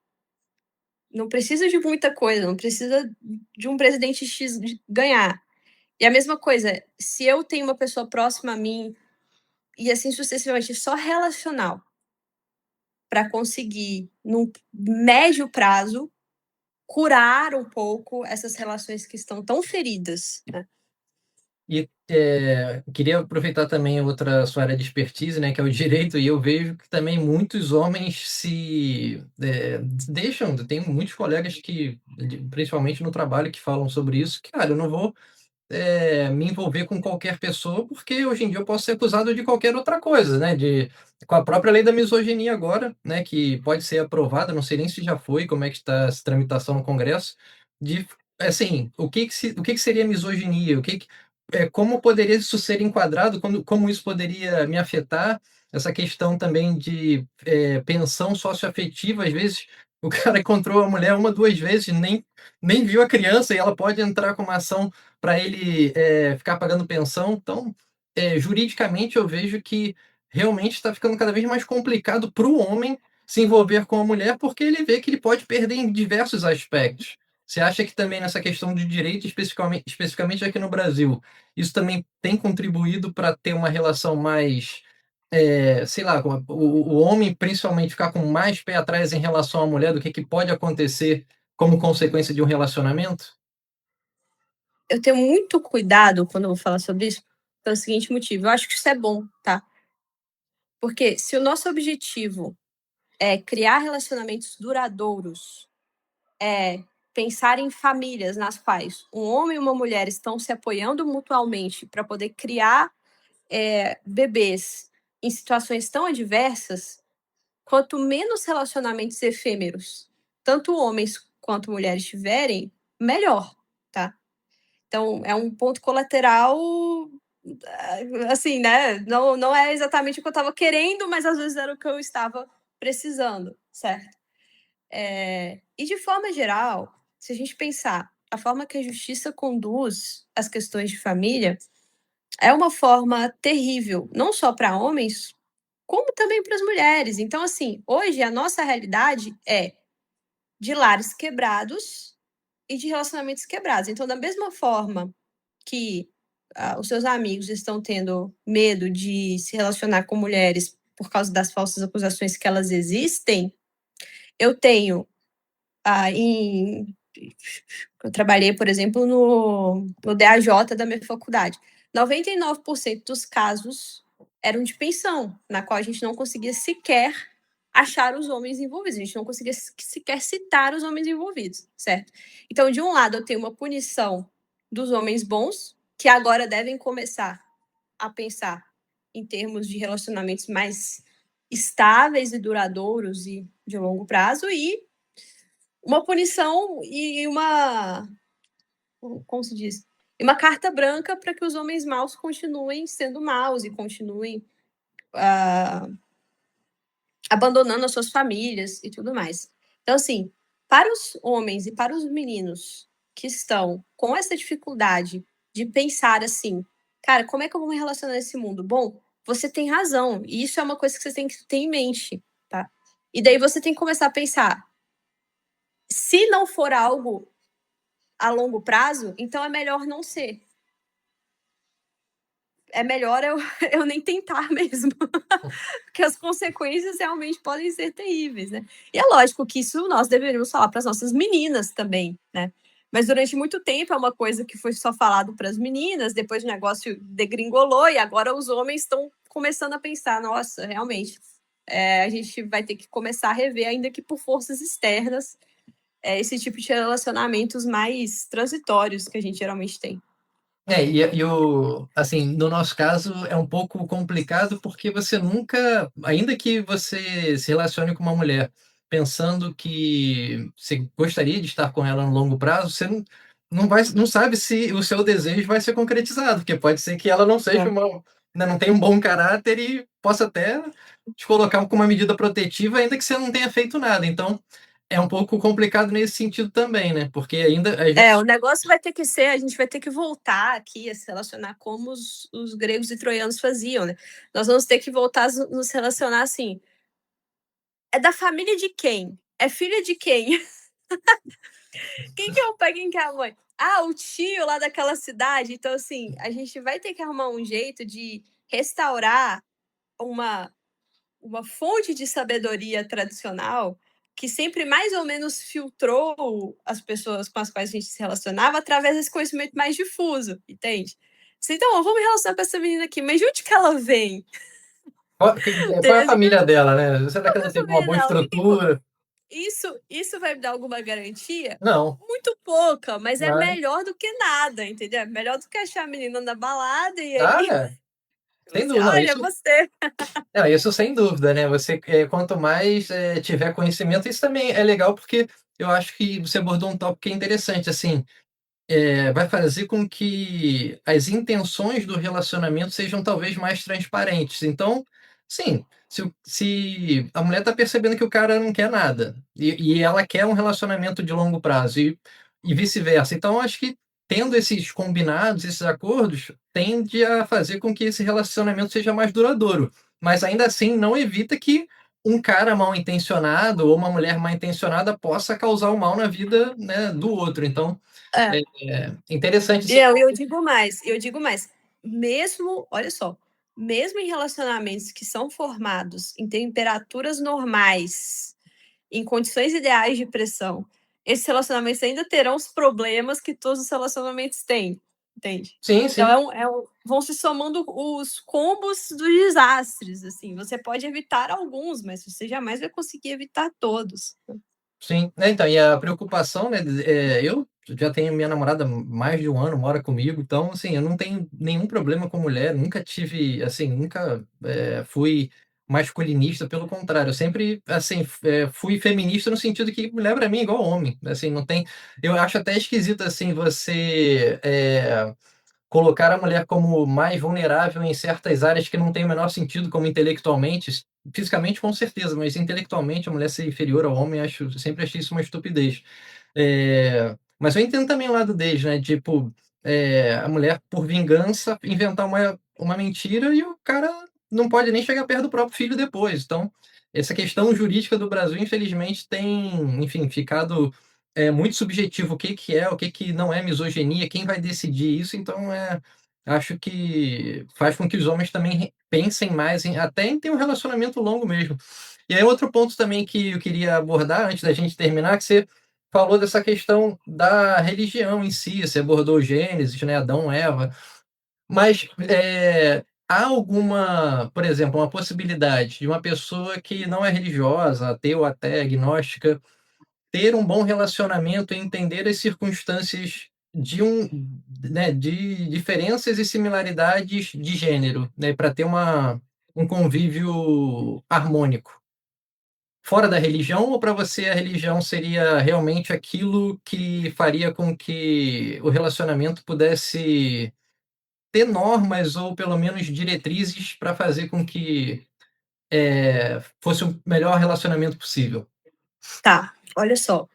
Não precisa de muita coisa, não precisa de um presidente X ganhar. E a mesma coisa, se eu tenho uma pessoa próxima a mim, e assim sucessivamente, só relacional, para conseguir, num médio prazo, curar um pouco essas relações que estão tão feridas. Né? E Queria aproveitar também outra sua área de expertise, né, que é o direito, e eu vejo que também muitos homens deixam. Tem muitos colegas que, principalmente no trabalho, que falam sobre isso, que: "Cara, eu não vou me envolver com qualquer pessoa, porque hoje em dia eu posso ser acusado de qualquer outra coisa, né, com a própria lei da misoginia agora, né, que pode ser aprovada, não sei nem se já foi, como é que está essa tramitação no Congresso, de, assim, o que que seria misoginia, como poderia isso ser enquadrado, como isso poderia me afetar, essa questão também de, pensão socioafetiva, às vezes o cara encontrou a mulher uma, 2 vezes, nem viu a criança e ela pode entrar com uma ação para ele ficar pagando pensão. Então, juridicamente, eu vejo que realmente está ficando cada vez mais complicado para o homem se envolver com a mulher, porque ele vê que ele pode perder em diversos aspectos. Você acha que também nessa questão de direito, especificamente aqui no Brasil, isso também tem contribuído para ter uma relação mais, sei lá, com o homem principalmente ficar com mais pé atrás em relação à mulher do que pode acontecer como consequência de um relacionamento? Eu tenho muito cuidado quando eu vou falar sobre isso, pelo seguinte motivo: eu acho que isso é bom, tá? Porque se o nosso objetivo é criar relacionamentos duradouros, pensar em famílias nas quais um homem e uma mulher estão se apoiando mutuamente para poder criar bebês em situações tão adversas, quanto menos relacionamentos efêmeros, tanto homens quanto mulheres tiverem, melhor, tá? Então, é um ponto colateral, assim, né? Não é exatamente o que eu estava querendo, mas às vezes era o que eu estava precisando, certo? E de forma geral, se a gente pensar a forma que a justiça conduz as questões de família, é uma forma terrível, não só para homens, como também para as mulheres. Então, assim, hoje a nossa realidade é de lares quebrados e de relacionamentos quebrados. Então, da mesma forma que os seus amigos estão tendo medo de se relacionar com mulheres por causa das falsas acusações que elas existem, eu tenho eu trabalhei, por exemplo, no DAJ da minha faculdade. 99% dos casos eram de pensão, na qual a gente não conseguia sequer achar os homens envolvidos, a gente não conseguia sequer citar os homens envolvidos, certo? Então, de um lado, eu tenho uma punição dos homens bons, que agora devem começar a pensar em termos de relacionamentos mais estáveis e duradouros e de longo prazo, e uma punição e como se diz? E uma carta branca para que os homens maus continuem sendo maus e continuem abandonando as suas famílias e tudo mais. Então, assim, para os homens e para os meninos que estão com essa dificuldade de pensar assim, cara, como é que eu vou me relacionar nesse mundo? Bom, você tem razão, e isso é uma coisa que você tem que ter em mente, tá? E daí você tem que começar a pensar, se não for algo a longo prazo, então é melhor não ser. É melhor eu nem tentar mesmo, porque as consequências realmente podem ser terríveis, né? E é lógico que isso nós deveríamos falar para as nossas meninas também, né? Mas durante muito tempo é uma coisa que foi só falado para as meninas, depois o negócio degringolou e agora os homens estão começando a pensar, nossa, realmente, a gente vai ter que começar a rever, ainda que por forças externas, esse tipo de relacionamentos mais transitórios que a gente geralmente tem. Assim, no nosso caso é um pouco complicado, porque você nunca, ainda que você se relacione com uma mulher pensando que você gostaria de estar com ela no longo prazo, você não sabe se o seu desejo vai ser concretizado, porque pode ser que ela não seja não tenha um bom caráter e possa até te colocar com uma medida protetiva, ainda que você não tenha feito nada. Então, é um pouco complicado nesse sentido também, né? Porque ainda às vezes. O negócio vai ter que ser, a gente vai ter que voltar aqui a se relacionar como os gregos e troianos faziam, né? Nós vamos ter que voltar a nos relacionar assim. É da família de quem? É filha de quem? Quem que é o pai, quem que é a mãe? Ah, o tio lá daquela cidade. Então, assim, a gente vai ter que arrumar um jeito de restaurar uma fonte de sabedoria tradicional que sempre mais ou menos filtrou as pessoas com as quais a gente se relacionava através desse conhecimento mais difuso, entende? Assim, então, vamos me relacionar com essa menina aqui, mas de onde que ela vem? Qual é a família dela, né? Será que Qual é ela a teve uma família boa dela? estrutura? Isso vai me dar alguma garantia? Não, Muito pouca, mas é mas melhor do que nada, entendeu? É melhor do que achar a menina na balada e aí é, sem você, dúvida, não, olha, isso você. não, isso sem dúvida, né, você, quanto mais, tiver conhecimento, isso também é legal, porque eu acho que você abordou um tópico que é interessante, assim, vai fazer com que as intenções do relacionamento sejam talvez mais transparentes. Então, sim, se a mulher está percebendo que o cara não quer nada e ela quer um relacionamento de longo prazo e vice-versa. Então, eu acho que tendo esses combinados, esses acordos, tende a fazer com que esse relacionamento seja mais duradouro. Mas ainda assim, não evita que um cara mal intencionado ou uma mulher mal intencionada possa causar o mal na vida, né, do outro. Então, É. interessante E esse eu digo mais, mesmo, olha só, mesmo em relacionamentos que são formados em temperaturas normais, em condições ideais de pressão, esses relacionamentos ainda terão os problemas que todos os relacionamentos têm, entende? sim, Então sim. vão se somando os combos dos desastres, assim. Você pode evitar alguns, mas você jamais vai conseguir evitar todos. Sim, né, então, e a preocupação, né, eu já tenho minha namorada há mais de 1 ano, mora comigo, então, assim, eu não tenho nenhum problema com mulher, nunca tive, assim, nunca, fui masculinista, pelo contrário, eu sempre, assim, fui feminista no sentido que mulher pra mim é igual homem, assim, não tem eu acho até esquisito, assim, você, colocar a mulher como mais vulnerável em certas áreas que não tem o menor sentido, como intelectualmente, fisicamente com certeza, mas intelectualmente a mulher ser inferior ao homem, sempre achei isso uma estupidez. Mas eu entendo também o lado deles, né? Tipo, a mulher, por vingança, inventar uma mentira e o cara não pode nem chegar perto do próprio filho depois. Então, essa questão jurídica do Brasil, infelizmente, tem, enfim, ficado muito subjetivo o que que não é misoginia, quem vai decidir isso. Então, acho que faz com que os homens também pensem mais até em ter um relacionamento longo mesmo. E aí, outro ponto também que eu queria abordar, antes da gente terminar, que você falou dessa questão da religião em si, você abordou Gênesis, né, Adão, Eva, mas há alguma, por exemplo, uma possibilidade de uma pessoa que não é religiosa, ateu, até agnóstica, ter um bom relacionamento e entender as circunstâncias de diferenças e similaridades de gênero, né, para ter um convívio harmônico? Fora da religião, ou para você a religião seria realmente aquilo que faria com que o relacionamento pudesse ter normas ou pelo menos diretrizes para fazer com que, fosse o melhor relacionamento possível? Tá, olha só.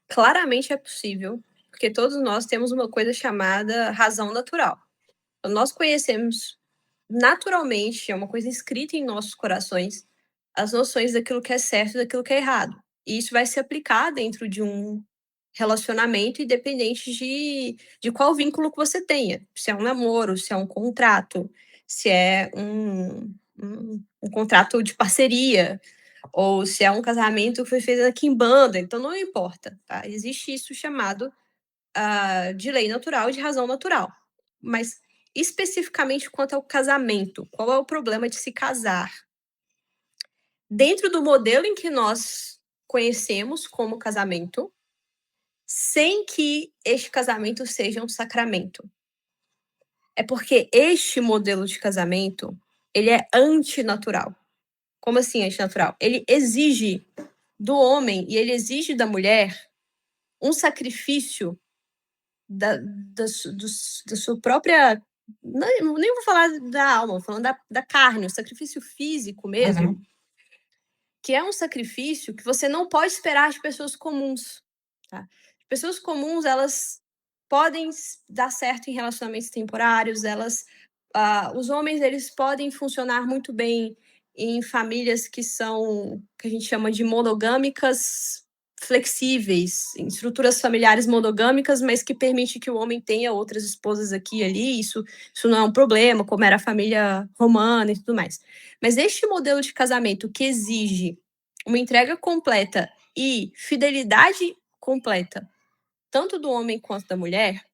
Claramente é possível, porque todos nós temos uma coisa chamada razão natural. Então, nós conhecemos naturalmente, é uma coisa escrita em nossos corações, as noções daquilo que é certo e daquilo que é errado. E isso vai se aplicar dentro de um relacionamento, independente de qual vínculo que você tenha. Se é um namoro, se é um contrato, se é um contrato de parceria, ou se é um casamento que foi feito aqui em banda, então não importa, tá? Existe isso chamado de lei natural e de razão natural. Mas especificamente quanto ao casamento, qual é o problema de se casar? Dentro do modelo em que nós conhecemos como casamento, sem que este casamento seja um sacramento. É porque este modelo de casamento, ele é antinatural. Como assim antinatural? Ele exige do homem e ele exige da mulher um sacrifício da sua própria. Não, nem vou falar da alma, vou falando da carne, o sacrifício físico mesmo, Uhum. que é um sacrifício que você não pode esperar de pessoas comuns. Tá? Pessoas comuns, elas podem dar certo em relacionamentos temporários, os homens, eles podem funcionar muito bem em famílias que a gente chama de monogâmicas flexíveis, em estruturas familiares monogâmicas, mas que permite que o homem tenha outras esposas aqui e ali, isso não é um problema, como era a família romana e tudo mais. Mas este modelo de casamento que exige uma entrega completa e fidelidade completa, tanto do homem quanto da mulher,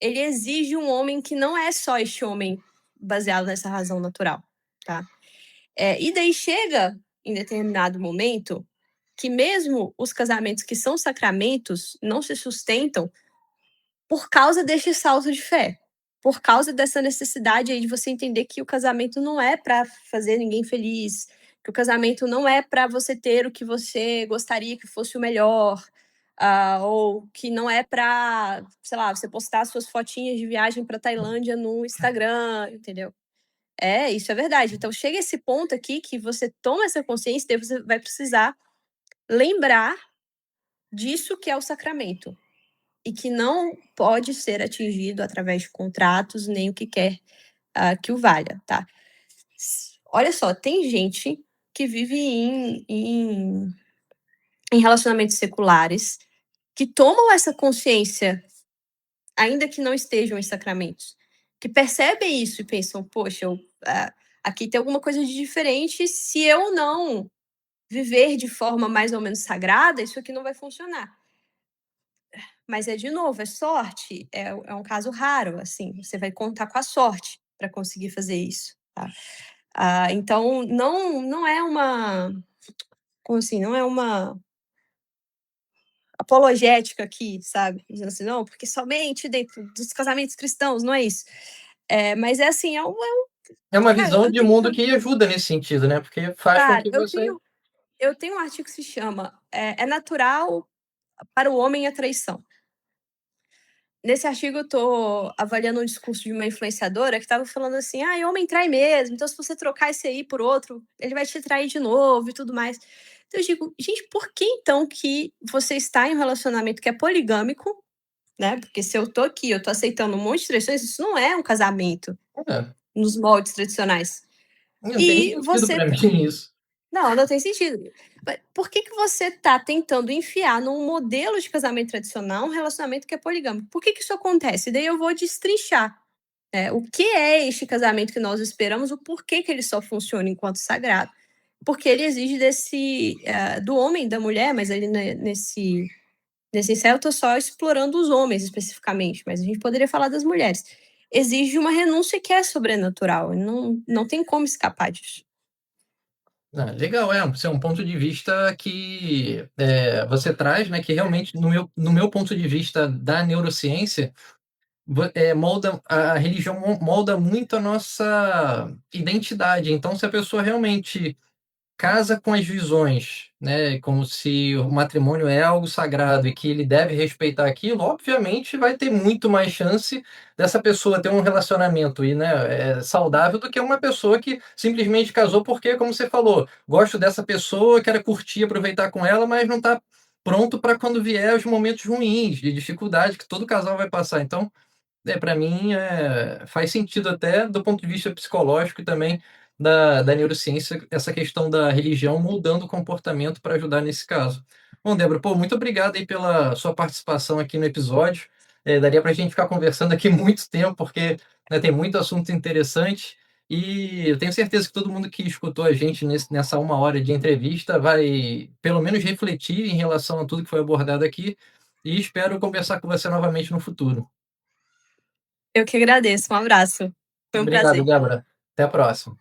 ele exige um homem que não é só este homem baseado nessa razão natural, tá? E daí chega em determinado momento que mesmo os casamentos que são sacramentos não se sustentam por causa deste salto de fé, por causa dessa necessidade aí de você entender que o casamento não é para fazer ninguém feliz, que o casamento não é para você ter o que você gostaria que fosse o melhor, ou que não é para, sei lá, você postar suas fotinhas de viagem para Tailândia no Instagram, entendeu? Isso é verdade. Então chega esse ponto aqui que você toma essa consciência, daí você vai precisar lembrar disso que é o sacramento e que não pode ser atingido através de contratos, nem o que quer que o valha, tá? Olha só, tem gente que vive em relacionamentos seculares que tomam essa consciência, ainda que não estejam em sacramentos, que percebem isso e pensam, poxa, aqui tem alguma coisa de diferente, se eu não viver de forma mais ou menos sagrada, isso aqui não vai funcionar. Mas de novo, é sorte, é um caso raro, assim, você vai contar com a sorte para conseguir fazer isso, tá? Então não é uma, como assim, não é uma apologética aqui, sabe? Dizendo assim, não, porque somente dentro dos casamentos cristãos, não é isso. Mas é assim, É uma cara, visão de mundo que ajuda nesse sentido, né, porque faz com claro, que você eu tenho um artigo que se chama É natural para o homem a traição. Nesse artigo eu tô avaliando um discurso de uma influenciadora que estava falando assim: homem trai mesmo, então se você trocar esse aí por outro, ele vai te trair de novo e tudo mais". Então eu digo: "Gente, por que então que você está em um relacionamento que é poligâmico, né, porque se eu tô aqui, eu tô aceitando um monte de traições, isso não é um casamento é, nos moldes tradicionais. não tem E sentido você para mim isso. não tem sentido. Por que você está tentando enfiar num modelo de casamento tradicional um relacionamento que é poligâmico? Por que isso acontece? Daí eu vou destrinchar, o que é este casamento que nós esperamos, o porquê que ele só funciona enquanto sagrado. Porque ele exige do homem e da mulher, mas ali nesse ensaio eu estou só explorando os homens especificamente, mas a gente poderia falar das mulheres. Exige uma renúncia que é sobrenatural, não tem como escapar disso. Legal, esse é um ponto de vista que, você traz, né, que realmente no meu ponto de vista da neurociência, molda a religião molda muito a nossa identidade. Então, se a pessoa realmente casa com as visões, né, como se o matrimônio é algo sagrado e que ele deve respeitar aquilo, obviamente vai ter muito mais chance dessa pessoa ter um relacionamento e, né, saudável do que uma pessoa que simplesmente casou porque, como você falou, gosto dessa pessoa, quero curtir, aproveitar com ela, mas não está pronto para quando vier os momentos ruins, de dificuldade que todo casal vai passar. Então, para mim, faz sentido até do ponto de vista psicológico e também da neurociência, essa questão da religião mudando o comportamento para ajudar nesse caso. Bom, Débora, pô, muito obrigado aí pela sua participação aqui no episódio. Daria para a gente ficar conversando aqui muito tempo, porque, né, tem muito assunto interessante. E eu tenho certeza que todo mundo que escutou a gente nessa 1 hora de entrevista vai, pelo menos, refletir em relação a tudo que foi abordado aqui. E espero conversar com você novamente no futuro. Eu que agradeço, um abraço. Foi um Obrigado, prazer. Débora. Até a próxima.